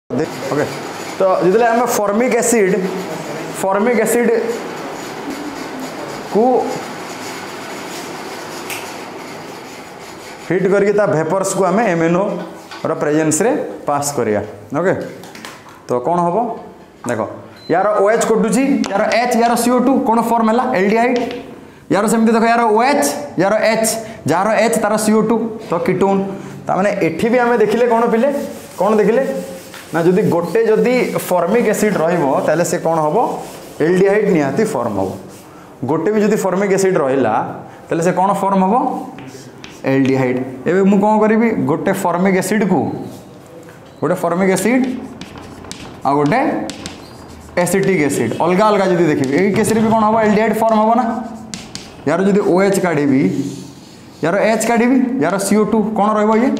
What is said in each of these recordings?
Okay तो जितने आम फॉर्मिक एसिड को हिट करके वेपर्स को आम एमएनओ प्रेजेंस रे पास करिया। ओके तो कौन हम देख यार OH कटुची यार H यार CO2 कौन फॉर्म है एल्डिहाइड यार सेमती देख यार OH यार H जार H तार CO2 तो कीटोन ताने एठी भी आम देखिले कौन पिले कौन देखिले ना जदि गोटे जदि फॉर्मिक एसिड रहिबो ताले से कौन हबो एल्डिहाइड निहाती फॉर्म हबो गोटे भी जदि फॉर्मिक एसिड रहिला ताले से कौन फॉर्म हबो एल्डिहाइड। एबे मु कौन करिवि गोटे फॉर्मिक एसिड को गोटे फॉर्मिक एसिड आ गोटे एसिटिक एसिड अलग अलग जदि देखिबि एई केस रे भी कौन हबो एल्डिहाइड फॉर्म हबो ना यार जदि OH काढिबि यार H काढिबि यार CO2 कौन रहइबो ये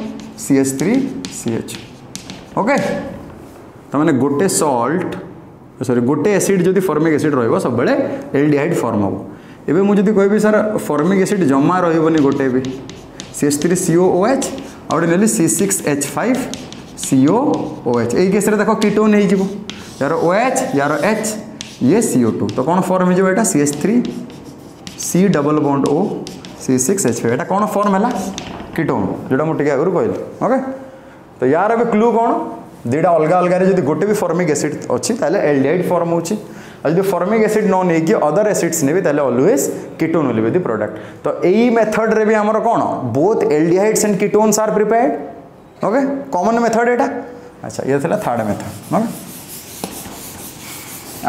CH3CH। ओके तो माने गोटे सॉल्ट सॉरी गोटे एसिड जदि फॉर्मिक एसिड रहिबो सब बेले एल्डिहाइड फॉर्म हबो। एबे मु जदि कहबि सर फॉर्मिक एसिड जमा रहिबोनी गोटे भी CH3COOH और नेली C6H5COOH एई केस रे देखो कीटोन हे जिवो यार OH यार H ये CO2 तो कौन फॉर्म हे जिवो एटा CH3C double bond O C6H5 एटा कौन फॉर्म हैला कीटोन जेटा मु टिके आगु कहली। ओके तो यार अब क्लू कौन दुटा अलग अलग जब गोटे भी फॉर्मिक एसिड अच्छी एल्डिहाइड फॉर्म होची जब फॉर्मिक एसिड न नहीं अदर एसिड्स ने always ketone will be the product. तो यही मेथड रे भी हमर कौन both aldehydes and ketones are prepared. Okay common method एटा अच्छा ये थिला थर्ड मेथड। ओके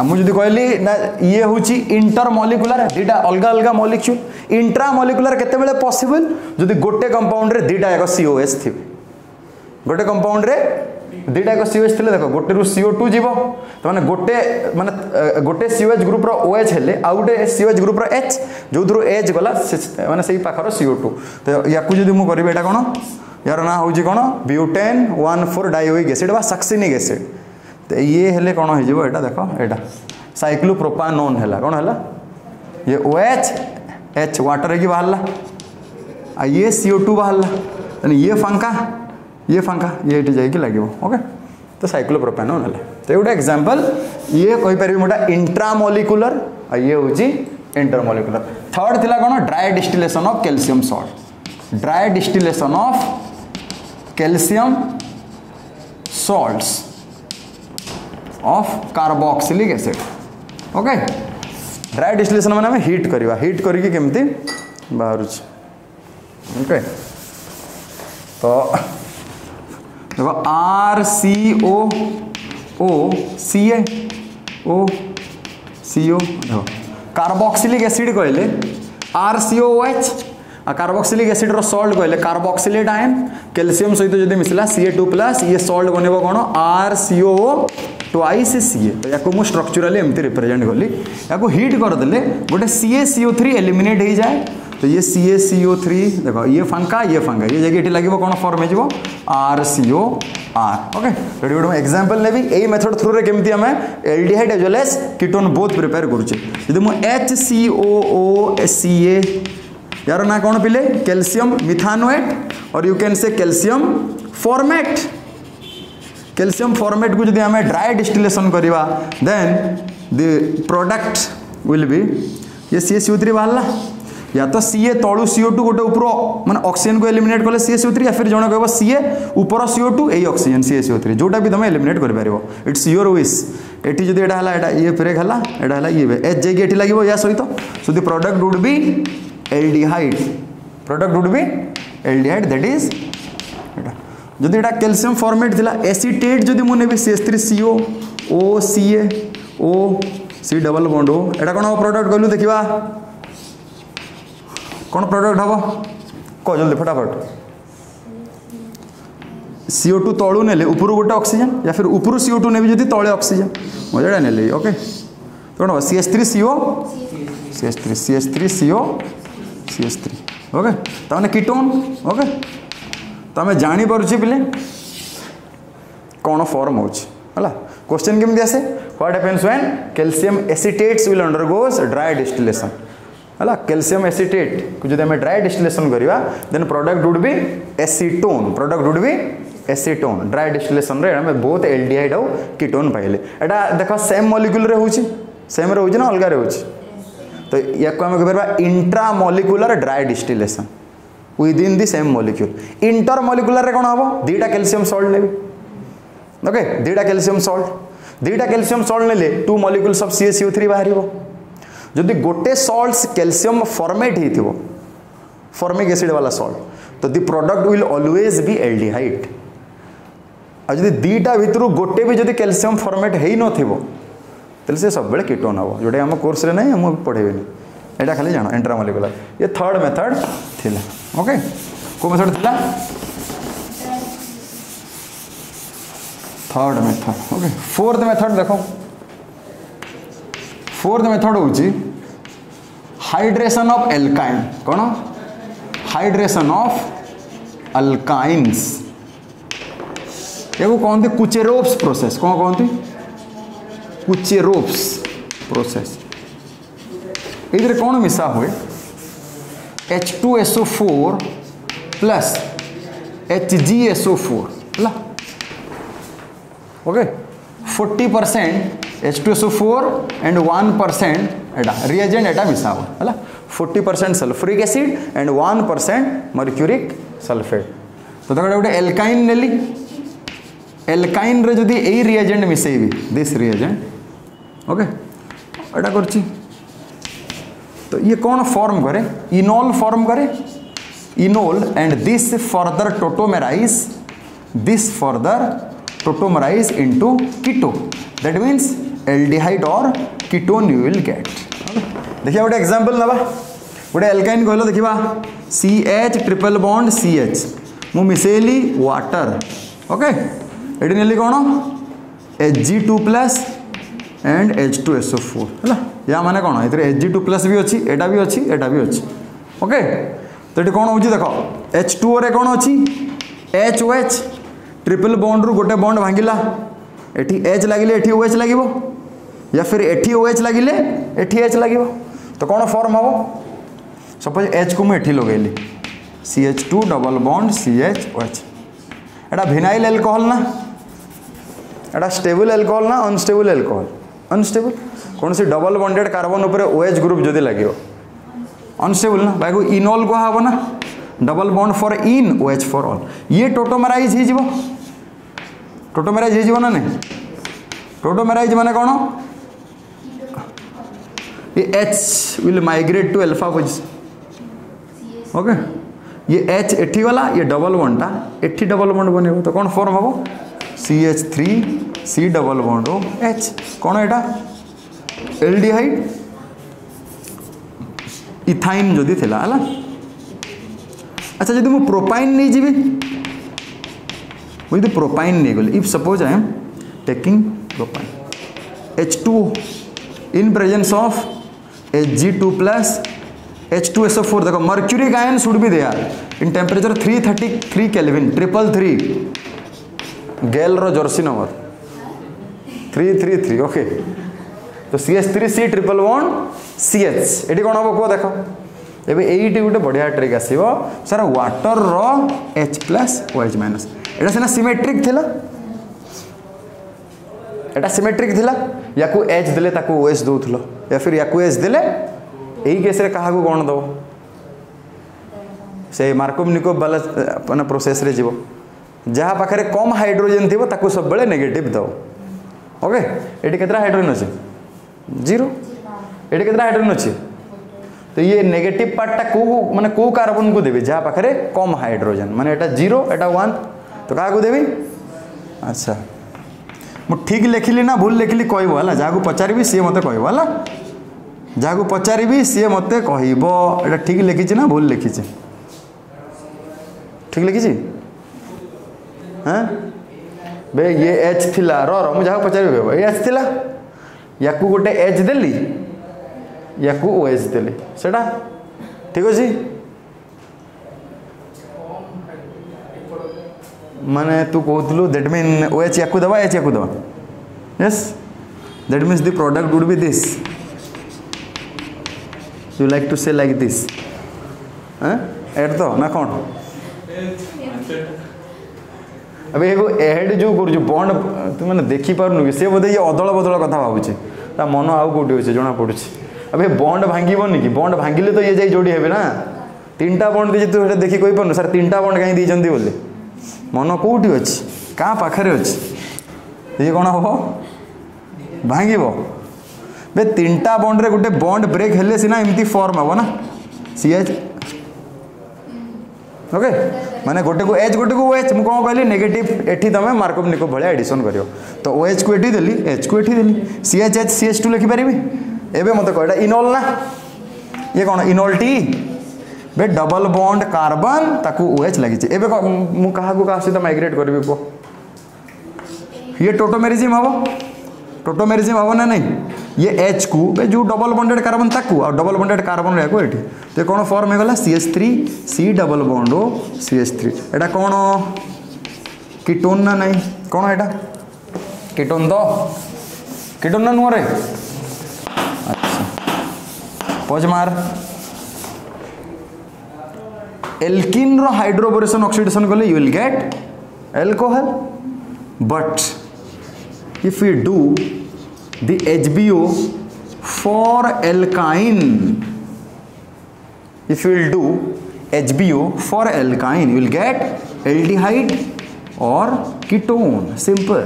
मुझे कहली ना ये हूँ इंटरमोलिकुलर दुटा अलग अलग मॉलिक्यूल इंट्रामोलिकुलर केतेबेले पॉसिबल जदि गोटे कंपाउंड रे दुटा एक COS थी गोटे कंपाउंड रे दुटा एक COH थिले देखो गोटे रु CO2 जीवो तो माने गोटे COH ग्रुप रो OH हेले आ गोटे COH ग्रुप रो H जो थ्रू H गला माने सेही पाखर CO2 तो याकू जदि मु करबे एटा कोन यार ना होजी कोन ब्यूटेन 1,4 डाइओइक एसिड बा सक्सिनिक एसिड तो ये हेले कोन हो जीवो एटा देखो एटा साइक्लोप्रोपानोन हैला कोन हैला ये OH H वाटर की बाहरला आ ये CO2 बाहरला ये फांका ये जाइए लगे। ओके तो साइक्लोप्रोपेनोन है तो गोटे एग्जांपल ये कहि परिबे मोटा इंट्रामोलिकुलर आ ये होची इंटरमोलिकुलर। थर्ड थिला कोन dry distillation of calcium salt dry distillation of calcium salts of carboxylic acid. Okay dry distillation माने हमें हीट करवा हीट करके केमती बाहर। ओके तो देखो RCOCO देखो कार्बोक्सिलिक एसिड कहले RCOOH आ कार्बोक्सिलिक एसिड रो सॉल्ट कहले कार्बोक्सिलेट आयन कैल्शियम सहित जदि मिसला Ca2+ ये सॉल्ट बनेबो कोन RCOO ट्वाइस Ca। तो याको मु स्ट्रक्चरली एमती रिप्रेजेंट करली याको हीट कर देले गोटे CaCO3 एलिमिनेट हो जाए तो ये CaCO3 देखो ये फांका ये जगह लगे कौन फॉर्म हो RCOR। ओके तो गोटे एग्जांपल नेबी यही मेथड थ्रू रे केमती हमें aldehyde as well as ketone both prepare करूचे। यदि मु HCOOCA यार ना कौन पिले कैल्शियम मिथानोएट और you can say calcium formate को जदि हमें ड्राई डिस्टिलेशन करवा then the product will be ये CaCO3 बाहरला या तो Ca तलू CO2 गोटे ऊपर माने ऑक्सीजन को एलिमिनेट कले CaCO3 या फिर जण कहबो Ca ऊपर CO2 एई ऑक्सीजन CaCO3 जोटा भी तुम एलिमिनेट कर पारिबो इट्स योर विश। एटी जदि एटा हला एटा ये फिर हला एटा हला ये H जेगी एटी लागबो या सहित so the product would B aldehyde that is एटा जदि एटा कैल्शियम फॉर्मेट थिला एसीटेट जदि मु नेबी CH3CO OCA O C double bond O एटा कोन प्रोडक्ट कहलु देखिबा कौन प्रोडक्ट हम कह जल्दी फटाफट CO2 तलू ने ऊपर गोटे ऑक्सीजन या फिर ऊपर CO2 ने भी तले ऑक्सीजन मजा ने। ओके तो कौन CH3CO ओके तो कीटोन। ओके तो आम जापर पिले कौन फॉर्म हो क्वेश्चन केमती आसे what happens when calcium acetates will undergoes dry distillation है कैल्शियम एसिटेट को जब ड्राई डिस्टिलेशन करवा then product would be acetone acetone dry distillation रे हम बहुत एल्डिहाइड और कीटोन पाइले एटा देखो सेम मॉलिक्यूल रे होची सेम रे होची ना अलग रे होची तो या को हम कहबा intramolecular dry distillation within the same molecule intermolecular रे कोन हबो दीटा कैल्शियम सॉल्ट नेबी ओके दीटा कैल्शियम सॉल्ट नेले टू मॉलिक्यूल्स ऑफ CaCO3 बाहरिबो जदि गोटे सॉल्ट्स कैल्शियम फॉर्मेट हेतिबो फॉर्मिक एसिड वाला सॉल्ट तो the product will always be aldehyde आ जदि दीटा भितरु गोटे भी जदि कैल्शियम फॉर्मेट हेई नथिबो तले से सब बेले कीटोन हबो जोडे हम कोर्स रे नै हम पढेबेनी एटा खाली जानो इंट्रामोलिकुलर ये थर्ड मेथड थिला ओके को मेथड थिला third method okay fourth method देखो फोर्थ मेथड होची hydration of alkyne cone hydration of alkynes एगो कहते कुचेरोप्स प्रोसेस कौन कहते कुचेरोप्स प्रोसेस ये कौन मिसा हुए H2SO4 प्लस HgSO4 है okay 40% H2SO4 and 1% Etah reagent एटा मिसा हुआ है 40% sulphuric acid and 1% mercuric sulphate तो देखो गोटे एल्काइन नेली एल्काइन रे जदि एई रिएजेंट मिसेबी दिस रिएजेंट ओके एटा करछि तो ये कौन फॉर्म करे इनोल फॉर्म करे enol and this further tautomerise into keto that means aldehyde और कीटोन यू विल गेट देखिए गोटे एग्जांपल नबा गोटे एल्काइन कहलो देखिबा CH ट्रिपल बॉन्ड CH मु मिसेली वाटर ओके एडी नेली कोन Hg2+ एंड H2SO4 है या माने कोन इतरे Hg2+ भी अच्छी एटा भी अच्छी एटा भी अच्छी ओके तो ये कौन हो देखो H2O रे कौन अच्छी HOH ट्रिपल बॉन्ड रु गोटे बॉन्ड भांगिला एठी H लागिले एठी OH लागिबो या फिर एठी OH लागिले एठी H लागिबो तो कौन फॉर्म हबो सपोज H को मैं एठी लगेली CH2 डबल बॉन्ड CHOH एटा विनाइल अल्कोहल ना एटा स्टेबल अल्कोहल ना अनस्टेबल अल्कोहल अनस्टेबल कौन सी डबल बॉन्डेड कार्बन ऊपर OH ग्रुप जदि लगियो अनस्टेबल ना बाकी इनोल को हबो ना double bond for in OH for all ये टोटोमराइज ही जीवो टोटोमराइज ही जीवो ना नहीं टोटोमराइज माने कौन ये H will migrate to alpha position okay ये H एठी वाला ये डबल बॉन्ड ता एठी डबल बॉन्ड बनेबो तो कौन फॉर्म हबो CH3 C double bond O H कौन एटा एल्डिहाइड इथाइन जदि थिला हला अच्छा जदि मु प्रोपाइन नहीं जीबी मुझे प्रोपाइन नहीं गली if suppose I am taking propyne H2 in presence of Hg2+ H2SO4 देखो mercury ion should be there in temperature 333 Kelvin 333 गेल रो जर्सी नंबर 333 ओके तो CH3C ट्रिपल बॉन्ड CH एटी कोन हबो को देखो एबे एईटी गुटे बढ़िया ट्रिक आसीबो सर वाटर रो H+OH- एटा सेना सिमेट्रिक थिला एटा सिमेट्रिक थिला याकू H देले ताकू OH दोथलो या फिर याकू H देले एही केस रे काहा को कोन दो से मार्कोव-निकोव वाला अपना प्रोसेस रे जीवो जहाँ पाखे कम हाइड्रोजन थी ताकू सब बड़े नेगेटिव दो ओके एटी केतरा हाइड्रोजन अच्छे 0 एटी केतरा हाइड्रोजन अच्छे तो ये नेगेटिव पार्टा को माने को कार्बन को देबे जहाँ पाखे कम हाइड्रोजन माने एटा 0 एटा 1 तो क्या को देबी अच्छा मु ठीक लिखिली ना भूल लिखिली कहबो हला जहाँ को पचारिबी सी मते कहबो हला जहाँ को पचारिबी सी मते कहबो एटा ठीक लिखिछि ना भूल लिखिछि ठीक लिखिछि हाँ बे ये H थिला रो मुझे पचार ये H थिला याकू गोटे H देली याकू OH देली सेटा ठीक अछि माने तू कहतलु दैट मीन OH याकू दबा H याकू दबा yes that means the product would be this you like to say like this हाँ एड तो ना कौन अब ये एड जो कर बंड तुम मैंने देखिपार कि सी बोधे ये अदल बदल कथा भावुचे ता मन आउ कौटी अच्छे जना पड़ुଛି अब ये बंड भांगन कि बंड भांगिले तो ये जाई जोड़ी हे ना 3टा बंड दी तू देखी कही पार सर 3टा बंड कहीं दीचंती बोले मन कौटी अच्छी क्या पाखे अच्छी ये कौन हम भांग बे 3टा बंड रे गोटे बंड ब्रेक हेले सीना एमती फॉर्म हम ना सी एच ओके माने गोटे को एच गोटे को ओएच मु कौन कहली नेगेटिव एठी तमे मार्कअप निको भले एडिशन करियो तो ओएच को एठी देली एच को एठी देली सीएच एच CH2 लिखि परिबी एबे मते कहडा इनोल ना ये कौन इनोल टी बे डबल बॉन्ड कार्बन ताकू ओएच लागि छि एबे मु कहा को सहित माइग्रेट करबी को ये टोटोमेरिज्म हबो ना नहीं ये एच को जो डबल बॉन्डेड कार्बन ताकू और डबल बॉन्डेड कार्बन रहा को तो कौन फॉर्म होगा CH3 C डबल बॉन्ड ओ CH3 एटा कौन कीटोन ना नहीं कौन एटा कीटोन तो कीटोन ना नुरे अच्छा पॉज मार एल्किन रो हाइड्रोबोरेशन ऑक्सीडेशन कले you will gate alcohol but if we do the HBO for alkyne, if you will do HBO for alkyne, you will get aldehyde or ketone. Simple.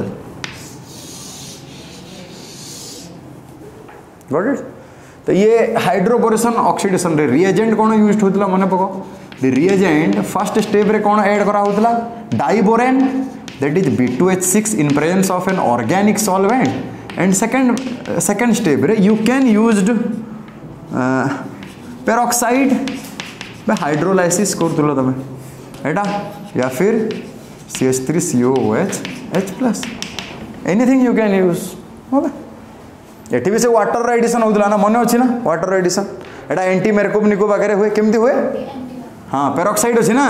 Got it? तो ये hydroboration oxidation रे reagent कौन use होता मन पक the reagent first step रे कौन add करा होता diborane that is B2H6 in presence of an organic solvent and second step you can used peroxide by hydrolysis करतुलो तमे एटा या फिर CH3COOH H+ anything you can use okay एठी भी से वाटर एडिशन होतला ना मन अछि ना वाटर एडिशन एटा एंटी मार्कोव पाखे हुए केमती हुए हाँ पेरोक्साइड अच्छी ना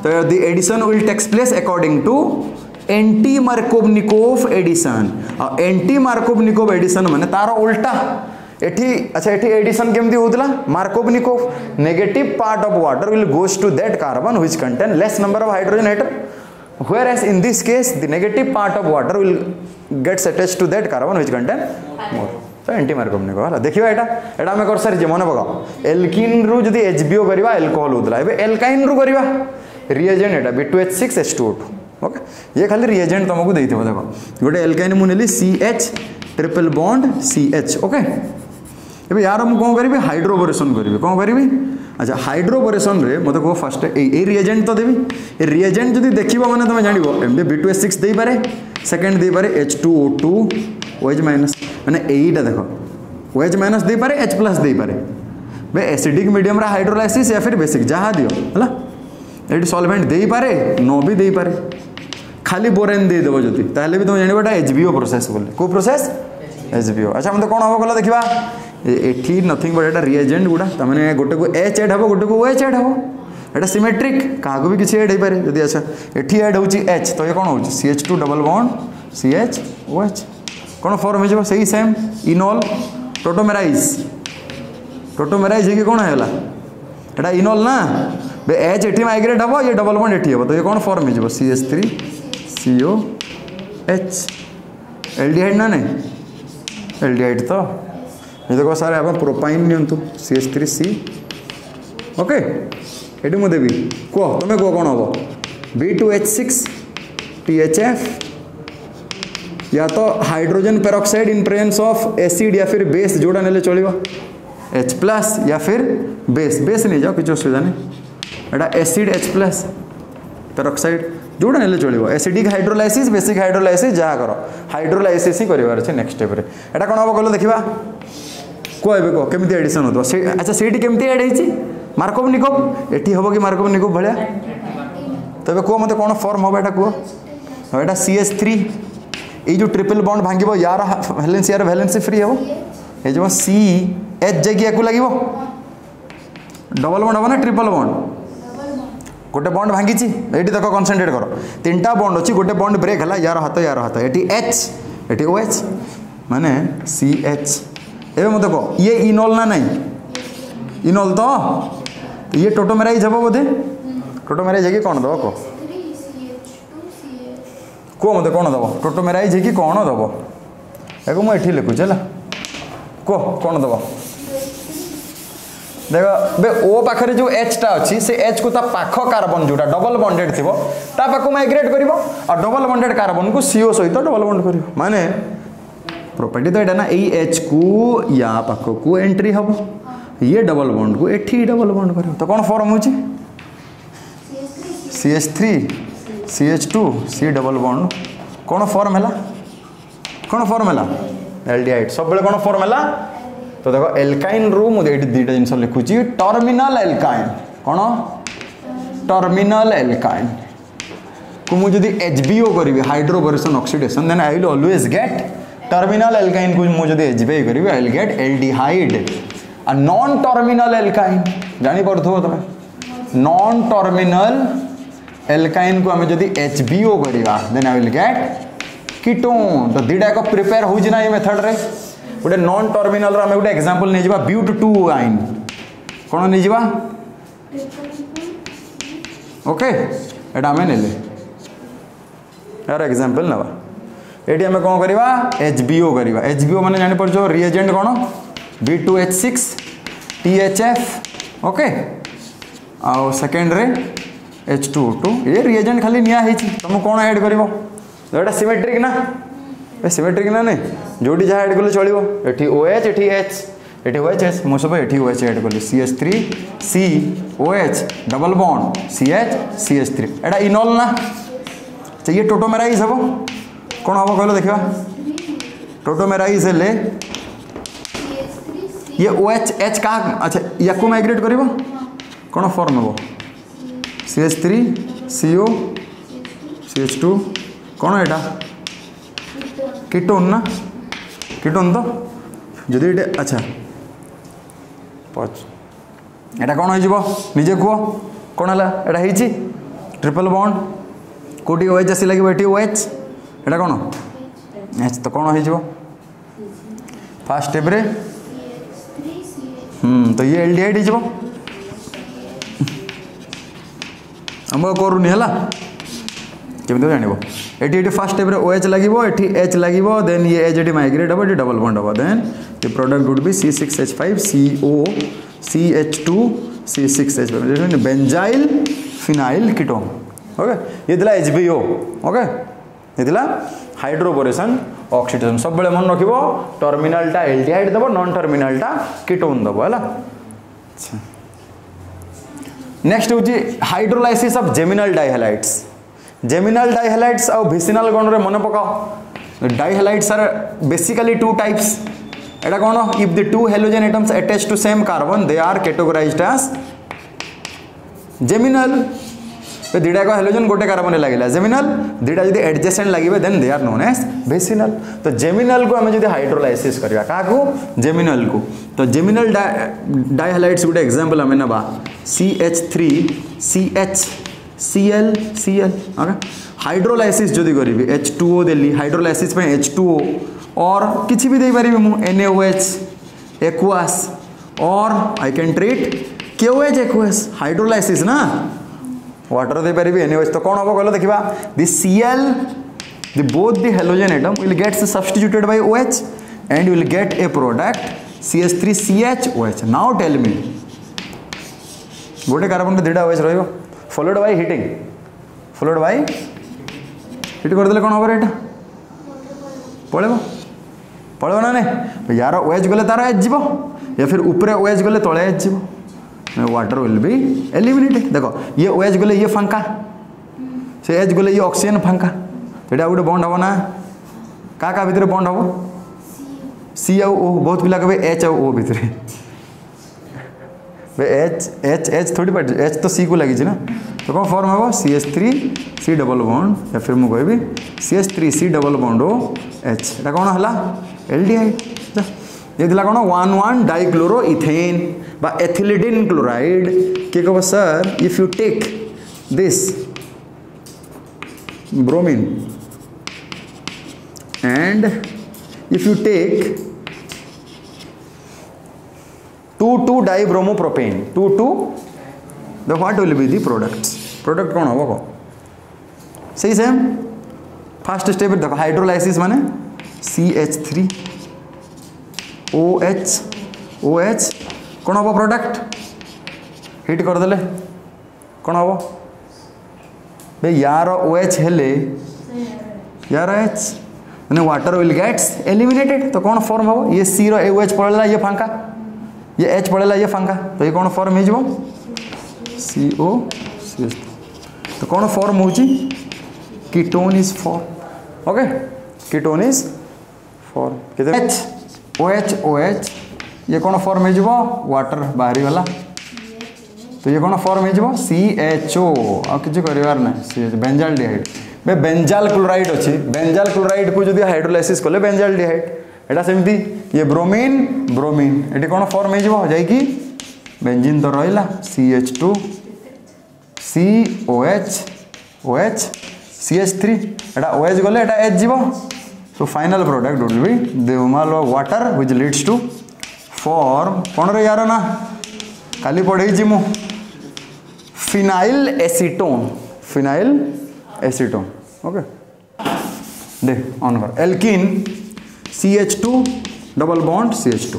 तो the addition will takes place according to anti Markov addition और एंटी मार्कोव एडिशन माने तार उल्टा एठी अच्छा एठी एडिशन केमती होतला Markov negative part of water will goes to that carbon which contain less number of hydrogen atom whereas in this case the negative part of water will gets attached to that carbon which contain more तो anti Markov हला देखियो एटा आम कर सारी मन पक alkene रु जदि HBO करवा अल्कोहल होतला एबे एल्काइन रु करवा रिएजेंट एटा B2H6 H2O2 ओके ये खाली रिएजेंट तुमको देइथिबो देखो गोटे एल्काइन मु नेली CH triple bond CH okay एबे यार मु कोन करबी हाइड्रोबोरेशन करबी कोन करबी अच्छा हाइड्रोबोरेशन रे मते को फर्स्ट ए रिएजेंट तो देबी ए रिएजेंट जदि देखिबो माने तुम जानिबो एमडी B2H6 देई पारे सेकंड देई पारे H2O2 OH माइनस माने एटा देखो OH माइनस दे पारे H+ दे पारे बे एसिडिक मीडियम रा हाइड्रोलाइसिस या फिर बेसिक जहाँ दियो हला एटी सॉल्वेंट दे पारे नो भी दे पारे खाली बोरेन दे देबो जति ताले भी तुम जानिबोटा HBO प्रोसेस बोले को प्रोसेस HBO अच्छा मते कोन हबो कला देखिबा एठी नथिंग बट एटा रिएजेंट गुडा त माने गोटे को H ऐड हबो गोटे को OH ऐड हबो एटा सिमेट्रिक कागो भी किछि ऐड हे पारे जदि अच्छा एठी ऐड होची H तो ये कोन होची CH2 double bond CH OH कौन फॉर्म हो सही सेम इनोल टोटोमेराइज है कौन है एटा इनोल ना बे एच एटी माइग्रेट हम ये डबल बॉन्ड एटी हम तो ये कौन फॉर्म हो CH3 COH एल्डिहाइड ना नहीं एल्डिहाइड तो ये देखो सारे आप प्रोपाइन नियंतु CH3C ओके एटी मु देबी कह तुम कह कौन हम B2H6 THF या तो hydrogen peroxide in presence of acid या फिर बेस जोड़ा नेले चलिबा H+ या फिर बेस नहीं जाओ किसी असुविधा नहीं एटा एसिड H+ पेरोक्साइड जोड़ा नेले चलिबा एसिडिक हाइड्रोलाइसिस बेसिक हाइड्रोलाइसिस जहाँ करो हाइड्रोलाइसिस ही करिवार छै नेक्स्ट स्टेप रे एटा कोन हबो कहलो देखिबा को केमती एडिशन होतो अच्छा सेठी केमती ऐड हेछि मार्कोव निकोव एठी हबो कि मार्कोव निकोव भलिया तबे को मते कोन फॉर्म हबो एटा को एटा CH3 ये जो ट्रिपल बॉन्ड भांगिबो यार वैलेंसी फ्री हो ये जो CH जगह को लगिबो डबल बॉन्ड हो ना ट्रिपल बॉन्ड गोटे बॉन्ड भांगी ये देखो कनसेंट्रेट करो 3टा बॉन्ड अच्छी गोटे बॉन्ड ब्रेक है यार हाथ ये H ये OH माने CH ए मत कह ये इनोल ना नहीं इनोल तो ये टोटोमेराइज हम बोधे टोटोमेराइज है कि कौन दो कह कह मत कौन दब टोटोमेराइज है कौन दब एक मुझे लिखुचे है कह कौन दब देख बे ओ पाखे जो एच टा अच्छी से एच को पाख कार्बन जोटा डबल बॉन्डेड थी पाख माइग्रेट कर डबल बॉन्डेड कार्बन को सीओ सहित डबल बॉन्ड कर माने प्रॉपर्टी तो यहाँ ना यही एच को या पाख को एंट्री हम ये डबल बॉन्ड को एठी डबल बॉन्ड कर तो कौन फॉर्म हो CH3 CH2 C double bond कौन फॉर्म है कौन फॉर्म है एल्डिहाइड सब कौन फॉर्म है तो देखो एल्काइन रू मुझे दुटा जिन लिखुची टर्मिनल एल्काइन कौन टर्मिनल एल्काइन को मुझे HBO करी hydroboration oxidation then I will always get terminal alkyne को मुझे HBI करी आई विल गेट एल्डिहाइड आ नॉन टर्मिनल एल्काइन जानी पड़थो तुम नॉन टर्मिनल एल्काइन को आम जदि HBO करिवा then I will get ketone तो दुटा एक प्रिपेयर हो ना ये मेथड रे गोटे नॉन टर्मिनल आम गोटे एग्जांपल नहीं जावा ब्यूट 2 आइन कौन नहीं जावा ओके एटा आम नेले यार एग्जांपल नवा एटी आम कौन करवा HBO करवा HBO माने जानि परछो रिएजेंट कौन B2H6 THF ओके आउ सेकेंड रे H2O2 ये रिएजेंट खाली निया है तुम कौन ऐड करिवो एटा सिमेट्रिक ना सिमेट्रिक ना नहीं जोटी जहाँ ऐड कले चलो ये OH ये H ये OH मुझे सब ये OH ऐड कली CH3 C OH double bond CH CH3 एटा इनॉल ना चाहिए टोटोमेराइज हम कौन हम कहलो देखा टोटोमेराइज हेले ये OH H का अच्छा या को माइग्रेट करिवो कौन फॉर्म हो CH3 CO CH2 कौन एटा कीटोन ना कीटोन तो जदि ये अच्छा एटा कौन हो निजे कह कौन है एटा है ट्रिपल बॉन्ड कोटी OH आसी लगे ये OH एटा कौन H तो कौन हो फास्ट स्टेप रे तो ये एल्डिहाइड हो हम करूनी है केमी जान ये फास्ट स्टेप OH लगे ये H लगे देन ये H ये माइग्रेट हम ये डबल बॉन्ड हम देन ये product would B C6H5 CO CH2 C6H5 benzyl phenyl ketone okay ये दिला HBO ओके ये दिला हाइड्रोबोरेशन ऑक्सीडेशन सब बेले मन रखिबो टर्मिनलटा एल्डिहाइड दबो नॉन टर्मिनलटा कीटोन दबो हला अच्छा नेक्स्ट होची hydrolysis of geminal dihalides geminal dihalides और विसिनल गण रे मन पकाओ dihalides are basically two types एटा कौन if the two halogen atoms attach to same carbon they are categorised as geminal दुटा को हेलोजन गोटे कार्बन लगे जेमिनल दुटा जब एडजेसेंट लगे then they are known as vicinal तो जेमिनल को आम जो हाइड्रोलाइसिस करवा क्या जेमिनल को तो जेमिनल डाइहैलाइड्स गोटे एग्जांपल आम ना CH3 CH Cl okay hydrolysis जदि करी H2O देली हाइड्रोलाइसिस पे H2O और किसी भी दे पारि मु NaOH एक्वास और I can treat KOH aqueous hydrolysis ना वाटर दे पारि NaOH तो कौन हम कहलो देखा दि Cl the both the halogen atom will get substituted by OH and you will get a product CH3CH OH now tell me गोटे carbon में दुटा OH रहिबो followed by heating followed by heat कर देले कौन हम एटा पळेबो पळेबो ना नहीं यार OH गले तार H जीवो या फिर ऊपर OH गले तळे H जीवो वाटर विल बी एलिमिनेटेड देखो ये OH गले ये फांका से H गले ये ऑक्सीजन फांका एटा गोटे बॉन्ड हम ना का भितर बॉन्ड हम C आ O बहुत पिला कहे H आ O भितर H थोड़ी पार्ट H तो C को लगी ना तो कौन फॉर्म हम CH3 C डबल बॉन्ड या फिर मुझे कहि CH3 C double bond O H एटा कौन है एल्डिहाइड ये दिला कौन 1,1 डाइक्लोरोइथेन बा एथिलीडिन क्लोराइड के कह sir if you take this bromine and if you take 2,2-dibromopropane 2,2 the what will be the product कौन हम कौन सही सेम फास्ट स्टेप देखो हाइड्रोलाइसिस माने CH3 OH कौन हम प्रोडक्ट हिट करदे कौन हम बे यार OH हेले यार H मैंने वाटर विल गेट्स एलिमिनेटेड तो कौन फॉर्म हम ये C रो OH पड़ेला ये फांका ये H पड़ेला ये फांका तो ये कौन फॉर्म हो जाव COCH तो कौन फॉर्म होची ketone is form okay ketone is form कितने OH ये कौन फॉर्म हो जाव वाटर बाहरी वाला तो ये कौन फॉर्म हो जाव CHO आ किछ करिवार ना बेंजाल्डिहाइड बे बेंजाल क्लोराइड अच्छी बेंजाल क्लोराइड को जदि हाइड्रोलाइसिस कले बेंजाल्डिहाइड एटा सेमती ये ब्रोमीन ब्रोमीन एटी कौन फॉर्म हो जाव जाई कि बेंजीन तो रहिला CH2 COH OH CH3 एटा OH गले एटा H जीवो so final product will be the amount of water which leads to form कौन रे यार ना खाली पढ़े जी मु फिनाइल एसीटोन ओके दे ऑन कर alkene CH2 double bond CH2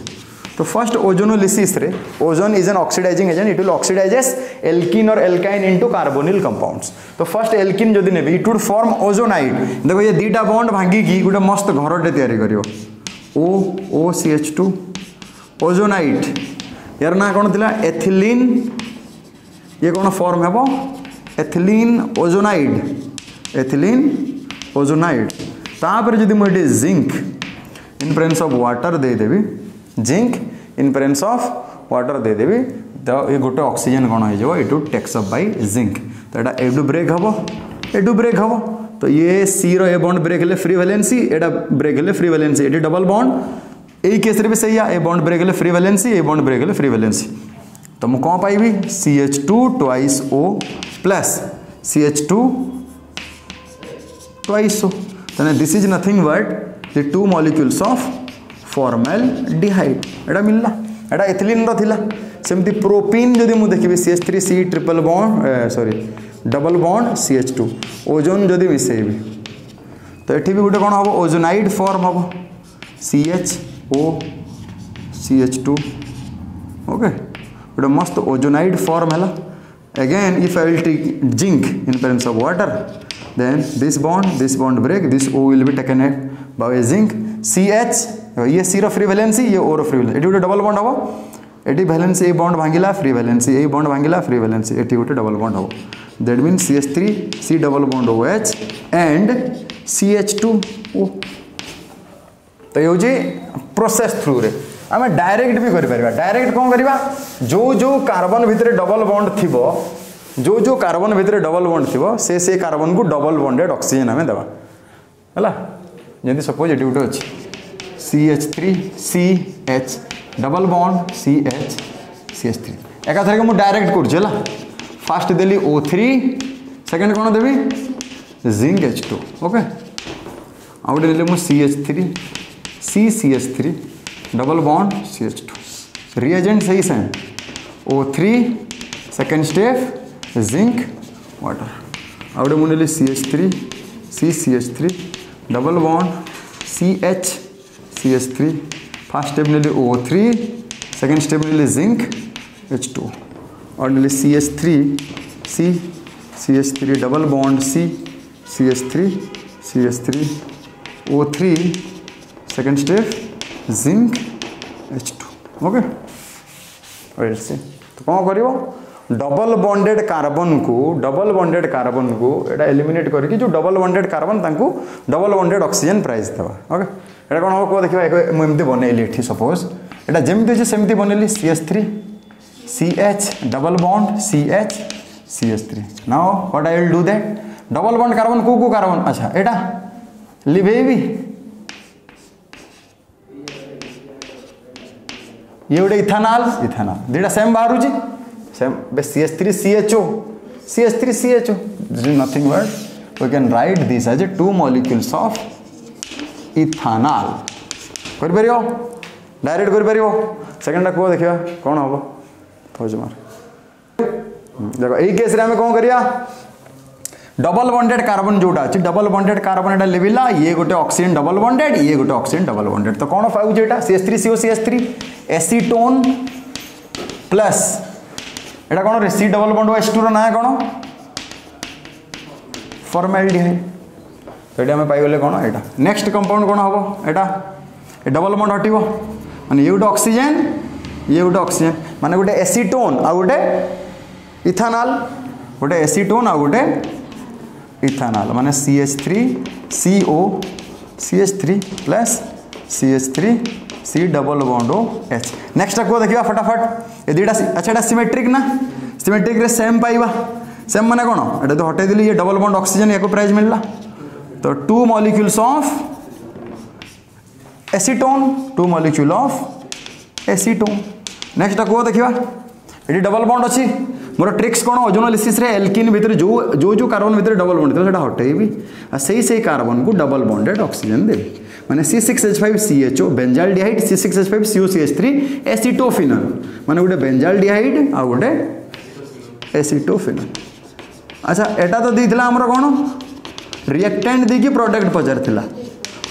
तो फर्स्ट ओजोनोलिसिस रे ozone is an oxidising agent it will oxidises alkene और एल्काइन इनटू कार्बोनिल कंपाउंड्स तो फर्स्ट एल्कीन जदि नेबी इट वुड फॉर्म ओजोनाइड देखो ये दीटा बॉन्ड भांगी की गोटे मस्त घरटे तैयारी करियो OCH2 ओजोनाइड यार ना कौन थिला एथिलीन ये कौन फॉर्म हेबो एथिलीन ओजोनाइड तापर जदि मुझे zinc in presence of water दे देबी zinc in presence of water दे देबी तो ये गोटे ऑक्सीजन कौन हो जाव it takes up by zinc तो एटा एडु ब्रेक हबो तो ये सी रो ए बॉन्ड ब्रेक हेले फ्री वैलेंसी एटा ब्रेक हेले फ्री वैलेंसी एटी डबल बॉन्ड यही केस रे भी सही है ए बॉन्ड ब्रेक हेले फ्री वैलेंसी ए बॉन्ड ब्रेक हेले फ्री वैलेंसी तो मु कौन पाइबी CH2 twice O plus CH2 twice O तो this is nothing but the two molecules of formaldehyde एटा मिलला एटा एथिलीन रो थिला सेमती प्रोपीन जदि मु देखिबी CH3C triple bond sorry double bond CH2 ozone जदि मिसेइबी तो एठी भी गोटे कोन हबो ओजोनाइड फॉर्म हबो CHO CH2 ओके गोटे मस्त ओजोनाइड फॉर्म है again if I will take zinc in presence of water then this bond break this O will be taken at by zinc CH ये C रो free valency ये O रो free valency eighty गोटे double bond हबो eighty valency ए bond भांगिला free valency ए bond भांगिला free valency eighty गोटे double bond हबो that mean CH3 C double bond OH and CH2O तो ये होची प्रोसेस थ्रू रे आम डायरेक्ट भी करि परिबा डायरेक्ट कोन करिबा जो कार्बन भितरे डबल बॉन्ड थिबो जो कार्बन भितर डबल बॉन्ड थी से कार्बन को डबल बॉन्डेड ऑक्सीजन आम देवा है जमी सपोज ये गोटे अच्छी CH3CH डबल बॉन्ड CH3 एकाथर के मुझे डायरेक्ट कर फास्ट देली O3 सेकेंड कौन देवी जिंक H2 ओके आउ गोटे देली CH3 double bond CH2 reagent सही same O3 second step zinc water आउटे मुझे CH3 double bond CH3 first step ने O3 सेकेंड स्टेप ने जिंक H2 और ने CH3 double bond CH3 O3 second step zinc H2 okay तो कौन करिवो double bonded carbon को एटा एलिमिनेट करके जो डबल बॉन्डेड कार्बन तांको डबल बॉन्डेड ऑक्सीजन प्राइस देवा ओके एटा कोन हो को देखिबा मु एमती बनेली एठी सपोज एटा जेमती अछि सेमती बनेली CH3 CH double bond CH3 now what I will do that double bond carbon को कार्बन अच्छा एटा लिभेबी ये गोटे इथानल दीटा सेम बाहर same CH3CHO this is nothing but we can write this as a two molecules of ethanol कर परियो direct कर परियो second को देखिबा कोन होबो फौज मार देखो एई केस रे हम कोन करिया डबल बॉन्डेड कार्बन जोटा अच्छी डबल बॉन्डेड कार्बन एटा लेविला ये गोटे ऑक्सीजन डबल बॉन्डेड ये गोटे ऑक्सीजन डबल बॉन्डेड तो कौन पाऊँ एटा CH3COCH3 एसीटोन प्लस एटा कौन रे C डबल बॉन्ड H2 रो ना कौन फॉर्माल्डिहाइड तो ये आम पाइगले कौन एटा नेक्स्ट कंपाउंड कौन हम एटा डबल बॉन्ड हटिबो माने ये गोटे ऑक्सीजन ये गोटे ऑक्सीजन माने गोटे एसीटोन आ गोटे इथानॉल गोटे एसीटोन आ गोटे इथानॉल माने CH3CO CH3 plus CH3 C double bond H next को देखिए फटाफट ये दुटा अच्छा एटा सिमेट्रिक ना सिमेट्रिक रे सेम पाइबा सेम माने कौन एटा तो हटाई दिली ये डबल बॉन्ड ऑक्सीजन या प्राइज मिलला तो 2 molecules of acetone 2 molecule of acetone next को देखिए ये डबल बॉन्ड अच्छी मोर ट्रिक्स कौन ओजोनोलिसिस रे एल्किन भितर जो कार्बन भितर डबल बॉन्ड थी हटेबी से कार्बन को डबल बॉन्डेड ऑक्सीजन देवी माने C6H5CHO बेंजाल्डिहाइड C6H5COCH3 एसीटोफिनल माने गोटे बेंजाल्डिहाइड आ गोटे एसीटोफिनल अच्छा एटा तो देइथिला हमर कोन रिएक्टेंट देकी प्रोडक्ट पचारथिला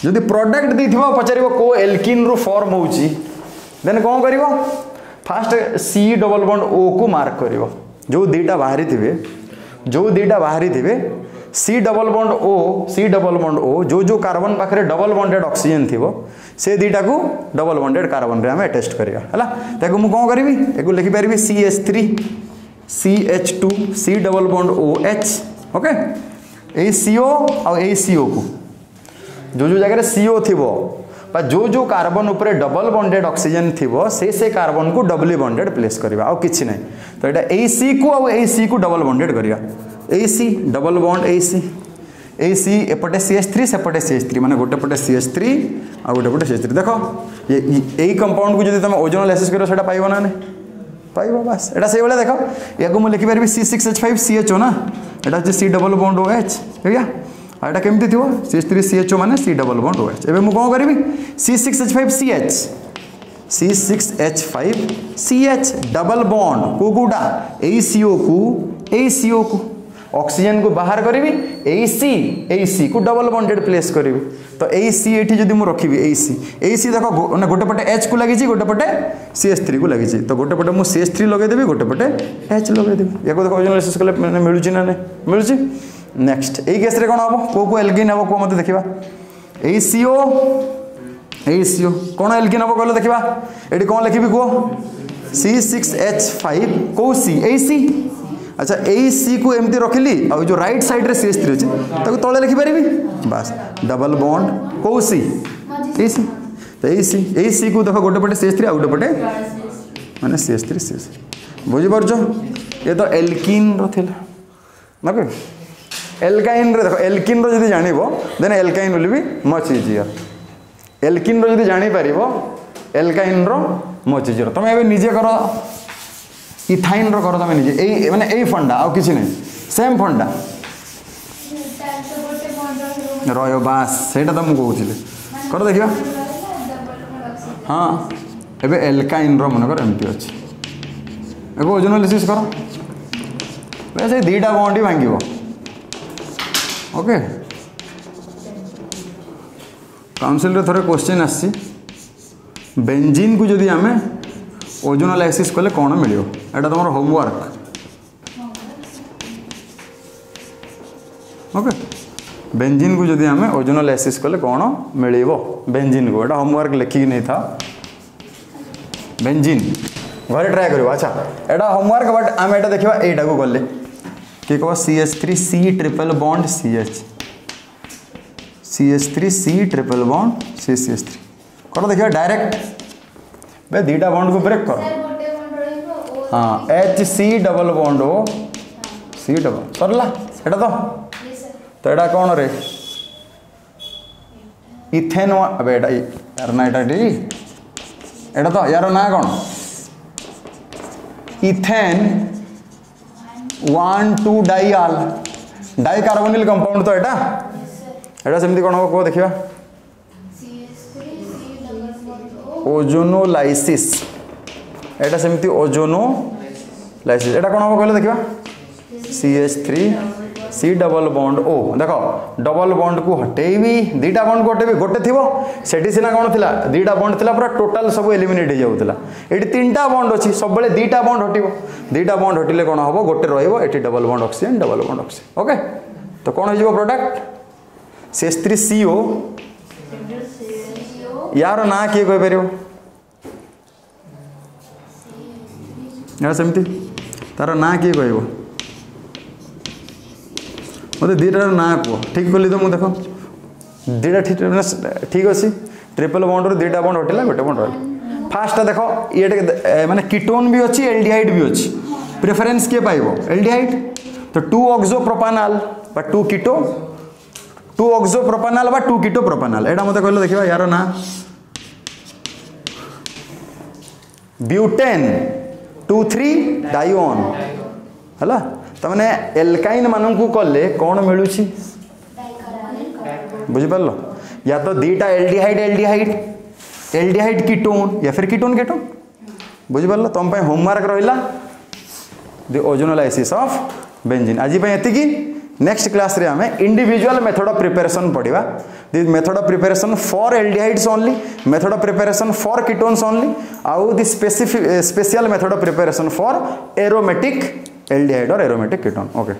जदि प्रोडक्ट देइथिबो पचारिबो को एल्किन रो फॉर्म होउची देन कोन करिवो first C double bond O को मार्क करिवो जो दुटा बाहरी थिबे C डबल बॉन्ड O जो कार्बन पाखरे डबल बॉन्डेड ऑक्सीजन थिबो से दुटा को डबल बॉन्डेड कार्बन रे हम अटैच करिया हला ताको मु कोन करबी एको लिखि परबी CH3 CH2 C double bond OH okay ए CO और ए CO को जो जगह रे CO थिबो जो कार्बन ऊपर डबल बॉन्डेड ऑक्सीजन थिबो से कार्बन को डबली बॉन्डेड प्लेस करबा आ किछि नै तो एटा AC को आ AC को डबल बॉन्डेड करिया AC double bond AC एपटे CH3 सेपटे CH3 माने गोटे पटे CH3 आ गोटे पटे CH3 देखो ये एई कंपाउंड को जदि तुम ओजोनोलाइसिस करो सेटा पाइबो ना नै पाइबो बस एटा सेइ वाला देखो याको मु लिखि परबी C6H5CHO ना एटा C डबल बॉन्ड OH भैया आटा केमती थी CH3CHO माने C डबल बॉन्ड OH एबे मु कोन करबी C6H5CH डबल बॉन्ड कोडा ACO को ऑक्सीजन को बाहर करी AC को डबल बॉन्डेड प्लेस करी तो AC एठी जदि मु रखिबी AC देखो ना गोटे पटे H को लागि छी गोटे पटे CH3 को लागि छी तो गोटे पटे मु CH3 लगे देबी गोटे पटे H लगे देबी याको देखो ओजोनोलाइसिस कले माने मिलु छी ना नै मिलु छी नेक्स्ट ए केस रे कोन हबो को एल्किन हबो को मते देखिबा ACO कोन एल्किन हबो कहलो देखिबा एठी कोन लिखिबी को C6H5 को C AC अच्छा AC को एमती रखिली आ जो राइट साइड रे CH3 अछि ताको तळे लिखि परिबी बस डबल बॉन्ड को C AC तो AC को देखो गोटे पटे CH3 आ गोटे पटे माने CH3 बुझि परछो ये तो एल्किन रो थिला माके एल्काइन रे देखो एल्किन रो जदि जानिबो then alkyne will be much easier alkene रो जदि जानि परिबो एल्काइन रो मच इजियर तुम एबे निजे करो इथाइन रो करो तुम निजे ए माने ए फंडा आ किछि नै सेम फंडा रयो बास सेटा तुम कहउथिले करो देखिबा हां एबे एल्काइन रो मन कर एमटी अछि एगो ओजोनोलिसिस करो वैसे दीटा बॉन्ड ही भांगिबो ओके काउंसिल रे थोड़े क्वेश्चन आसी बेंजीन को जदि आमे ओजोनोलाइसिस कले कौन मिलियो एटा तुम होमवर्क ओके बेंजीन को जदि आमे ओजोनोलाइसिस कले कौन मिलियो बेंजीन को एटा होमवर्क लिखी नहीं था बेंजीन घरे ट्राई करियो अच्छा एटा होमवर्क बट आमे एटा देखिबा एटा को गले कि कहो CH3 C triple bond CH CH3 C triple bond CH3 करो देखिए डायरेक्ट बे दीटा बॉन्ड को ब्रेक करो हाँ HC double bond O C double सरला एटा तो एटा कौन रे इथेन अबे एटा यार ना एटा डी एटा तो यार ना कौन इथेन 1,2 डाइआल डाइकार्बोनिल कंपाउंड तो एटा सेमती कौन हो देखिबा ओजोनोलाइसिस एटा सेमती ओजोनोलाइसिस एटा कौन हो कहले देखिबा CH3 सी डबल बॉन्ड ओ देख डबल बॉन्ड को हटेबी दीटा बॉन्ड को हटेबी गोटे थी सेठी सिना कौन थिला दीटा बॉन्ड थिला पूरा टोटल सब एलिमिनेट हो जाउतला एटी तीनटा बॉन्ड अछि सब बेले दीटा बॉन्ड हटिबो दीटा बॉन्ड हटिले कोन हबो गोटे रहइबो एटी डबल बॉन्ड ऑक्सीजन ओके तो कोन हो जिवो प्रोडक्ट CH3CO यार ना किए कहि परियो यार सेमती तार ना किए कहबो मत दीटार ना कह ठीक कली तो मुझे देख दीटा ठीक अच्छे ट्रिपल बॉन्ड रू दीटा बॉन्ड हटिला गोटे बॉन्ड रहा फास्ट देख ये माने कीटोन भी अच्छी एल्डिहाइड भी अच्छी प्रेफरेंस किए पाइबो एल्डिहाइड तो 2 ऑक्सोप्रोपानॉल बा 2 कीटो 2 ऑक्सोप्रोपानॉल बा 2 कीटो प्रोपानॉल एटा मते कहलो देखिबा यार ना ब्यूटेन 2,3 डायोन हला तमने एल्काइन मानन को कले कौन मिलुची बुझि पारलो या तो दीटा एल्डिहाइड कीटोन या फिर कीटोन बुझि पारलो तुम पे होमवर्क रहिला द ओजोनोलाइसिस ऑफ बेंजीन आज पे एतिकी नेक्स्ट क्लास रे हमें इंडिविजुअल मेथड ऑफ प्रिपरेशन पढ़िबा the method of preparation for aldehydes only method of preparation for ketones only आउ the specific special method of preparation for aromatic aldehyde और aromatic ketone okay